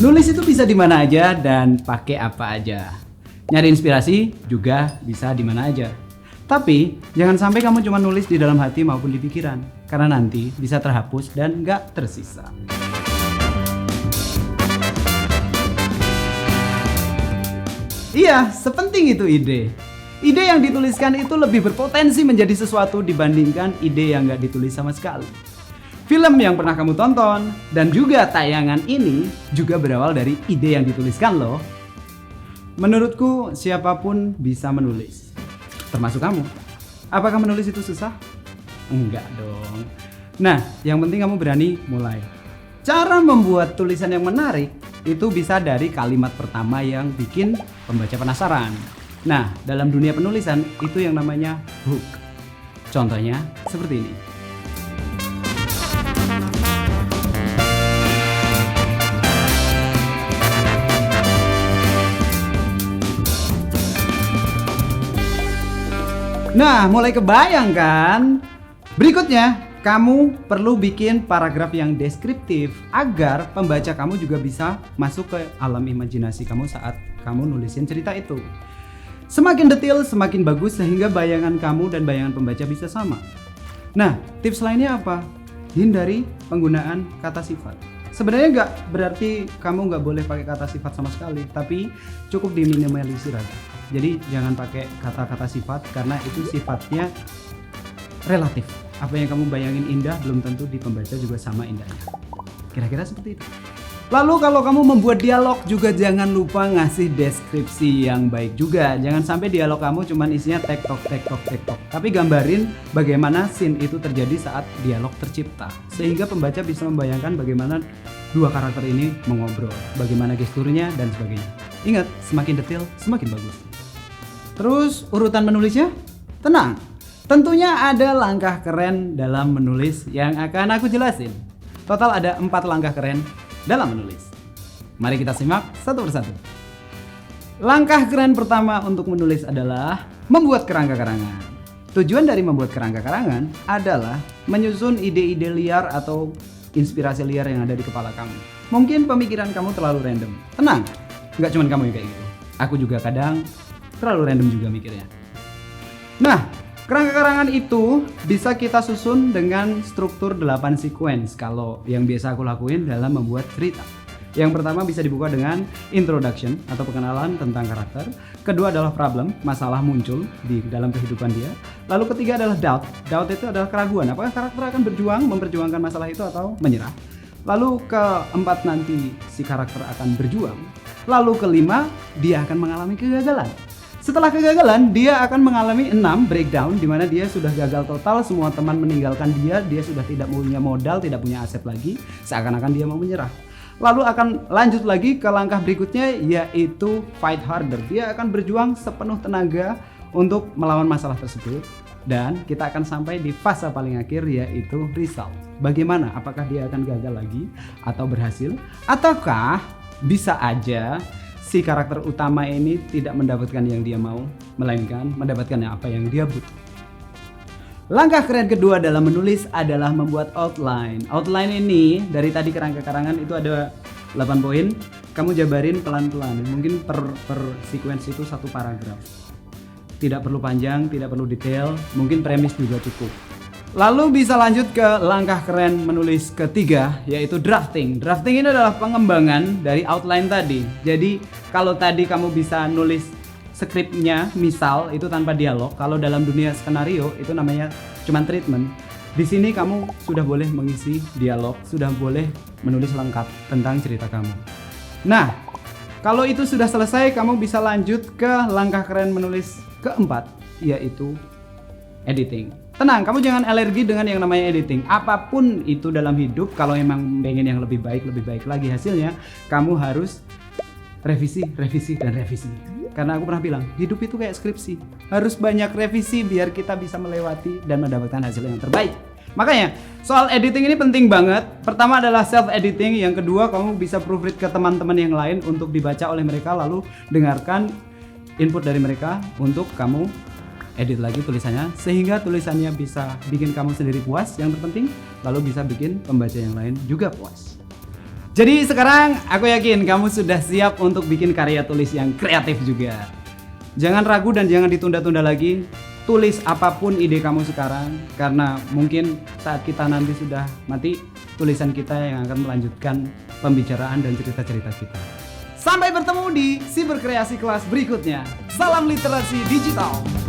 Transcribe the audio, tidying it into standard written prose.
Nulis itu bisa di mana aja dan pakai apa aja. Nyari inspirasi juga bisa di mana aja. Tapi jangan sampai kamu cuma nulis di dalam hati maupun di pikiran, karena nanti bisa terhapus dan nggak tersisa. Iya, sepenting itu ide. Ide yang dituliskan itu lebih berpotensi menjadi sesuatu dibandingkan ide yang nggak ditulis sama sekali. Film yang pernah kamu tonton dan juga tayangan ini juga berawal dari ide yang dituliskan loh. Menurutku siapapun bisa menulis, termasuk kamu. Apakah menulis itu susah? Enggak dong. Nah, yang penting kamu berani mulai. Cara membuat tulisan yang menarik itu bisa dari kalimat pertama yang bikin pembaca penasaran. Nah, dalam dunia penulisan itu yang namanya hook. Contohnya seperti ini. Nah, mulai kebayang kan? Berikutnya, kamu perlu bikin paragraf yang deskriptif agar pembaca kamu juga bisa masuk ke alam imajinasi kamu saat kamu nulisin cerita itu. Semakin detail, semakin bagus sehingga bayangan kamu dan bayangan pembaca bisa sama. Nah, tips lainnya apa? Hindari penggunaan kata sifat. Sebenarnya nggak berarti kamu nggak boleh pakai kata sifat sama sekali, tapi cukup diminimalisir aja. Jadi jangan pakai kata-kata sifat karena itu sifatnya relatif. Apa yang kamu bayangin indah belum tentu di pembaca juga sama indahnya. Kira-kira seperti itu. Lalu kalau kamu membuat dialog juga jangan lupa ngasih deskripsi yang baik juga. Jangan sampai dialog kamu cuman isinya tek-tok. Tapi gambarin bagaimana scene itu terjadi saat dialog tercipta. Sehingga pembaca bisa membayangkan bagaimana dua karakter ini mengobrol, bagaimana gesturnya dan sebagainya. Ingat, semakin detail semakin bagus. Terus urutan menulisnya? Tenang, tentunya ada langkah keren dalam menulis yang akan aku jelasin. Total ada 4 langkah keren dalam menulis. Mari kita simak satu persatu. Langkah keren pertama untuk menulis adalah membuat kerangka karangan. Tujuan dari membuat kerangka karangan adalah menyusun ide-ide liar atau inspirasi liar yang ada di kepala kamu. Mungkin pemikiran kamu terlalu random. Tenang, nggak cuma kamu yang kayak gitu. Aku juga kadang terlalu random juga mikirnya. Nah, kerangka karangan itu bisa kita susun dengan struktur 8 sequence kalau yang biasa aku lakuin dalam membuat cerita. Yang pertama bisa dibuka dengan introduction atau pengenalan tentang karakter. Kedua adalah problem, masalah muncul di dalam kehidupan dia. Lalu ketiga adalah doubt. Doubt itu adalah keraguan. Apakah karakter akan memperjuangkan masalah itu atau menyerah? Lalu keempat nanti si karakter akan berjuang. Lalu kelima dia akan mengalami kegagalan. Setelah kegagalan, dia akan mengalami 6 breakdown di mana dia sudah gagal total, semua teman meninggalkan dia sudah tidak punya modal, tidak punya aset lagi, seakan-akan dia mau menyerah. Lalu akan lanjut lagi ke langkah berikutnya yaitu fight harder. Dia akan berjuang sepenuh tenaga untuk melawan masalah tersebut dan kita akan sampai di fase paling akhir yaitu result. Bagaimana? Apakah dia akan gagal lagi atau berhasil? Ataukah bisa aja si karakter utama ini tidak mendapatkan yang dia mau, melainkan mendapatkan apa yang dia butuh. Langkah keren kedua dalam menulis adalah membuat outline. Outline ini dari tadi kerangka karangan itu ada 8 poin. Kamu jabarin pelan-pelan. Mungkin per sequence itu 1 paragraf. Tidak perlu panjang, tidak perlu detail. Mungkin premis juga cukup. Lalu bisa lanjut ke langkah keren menulis ketiga yaitu drafting. Drafting ini adalah pengembangan dari outline tadi. Jadi kalau tadi kamu bisa nulis skripnya misal itu tanpa dialog, kalau dalam dunia skenario itu namanya cuman treatment. Di sini kamu sudah boleh mengisi dialog, sudah boleh menulis lengkap tentang cerita kamu. Nah, kalau itu sudah selesai kamu bisa lanjut ke langkah keren menulis keempat yaitu editing. Tenang, kamu jangan alergi dengan yang namanya editing. Apapun itu dalam hidup, kalau emang pengen yang lebih baik lagi hasilnya, kamu harus revisi. Karena aku pernah bilang, hidup itu kayak skripsi. Harus banyak revisi biar kita bisa melewati dan mendapatkan hasil yang terbaik. Makanya, soal editing ini penting banget. Pertama adalah self-editing. Yang kedua, kamu bisa proofread ke teman-teman yang lain untuk dibaca oleh mereka, lalu dengarkan input dari mereka untuk kamu edit lagi tulisannya sehingga tulisannya bisa bikin kamu sendiri puas yang terpenting, lalu bisa bikin pembaca yang lain juga puas. Jadi sekarang aku yakin kamu sudah siap untuk bikin karya tulis yang kreatif juga. Jangan ragu dan jangan ditunda-tunda lagi. Tulis apapun ide kamu sekarang, karena mungkin saat kita nanti sudah mati, tulisan kita yang akan melanjutkan pembicaraan dan cerita-cerita kita. Sampai bertemu di Siberkreasi kelas berikutnya. Salam literasi digital.